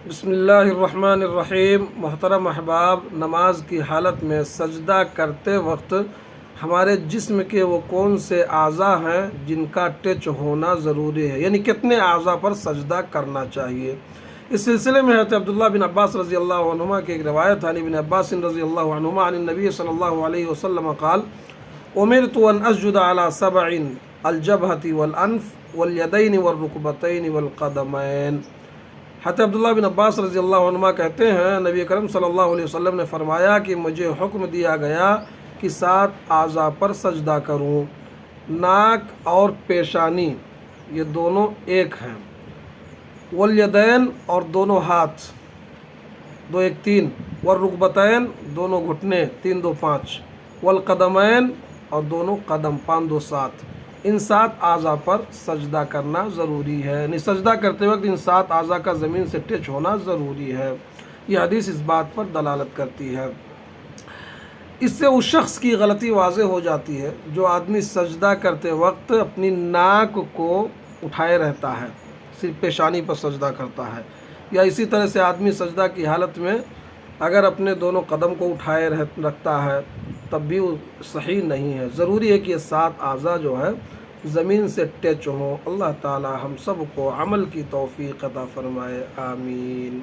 بسم اللہ الرحمن الرحیم۔ محترم احباب، نماز کی حالت میں سجدہ کرتے وقت ہمارے جسم کے وہ کون سے اعضاء ہیں جن کا ٹچ ہونا ضروری ہے، یعنی کتنے اعضاء پر سجدہ کرنا چاہیے۔ اس سلسلے میں حضرت عبداللہ بن عباس رضی اللہ عنہما کی ایک روایت ہے، ابن عباس رضی اللہ عنہما عن النبی صلی اللہ علیہ وسلم قال امرت ان اسجد على 7 الجبهة والانف والیدین والرکبتین والقدمین۔ حضرت عبداللہ بن عباس رضی اللہ عنہ کہتے ہیں، نبی کرم صلی اللہ علیہ وسلم نے فرمایا کہ مجھے حکم دیا گیا کہ 7 اعضاء پر سجدہ کروں۔ ناک اور پیشانی یہ دونوں ایک ہیں، والیدین اور دونوں ہاتھ 2 1 3، والرکبتین دونوں گھٹنے 3 2 5، والقدمین اور دونوں قدم 5 2 7۔ ان 7 اعضاء پر سجدہ کرنا ضروری ہے، یعنی سجدہ کرتے وقت ان 7 اعضاء کا زمین سے ٹچ ہونا ضروری ہے۔ یہ حدیث اس بات پر دلالت کرتی ہے۔ اس سے اس شخص کی غلطی واضح ہو جاتی ہے جو آدمی سجدہ کرتے وقت اپنی ناک کو اٹھائے رہتا ہے، صرف پیشانی پر سجدہ کرتا ہے، یا اسی طرح سے آدمی سجدہ کی حالت میں اگر اپنے دونوں قدم کو اٹھائے رکھتا ہے تب بھی وہ صحیح نہیں ہے۔ ضروری ہے کہ یہ 7 اعضاء جو ہے زمین سے ٹچ ہوں۔ اللہ تعالی ہم سب کو عمل کی توفیق عطا فرمائے، آمین۔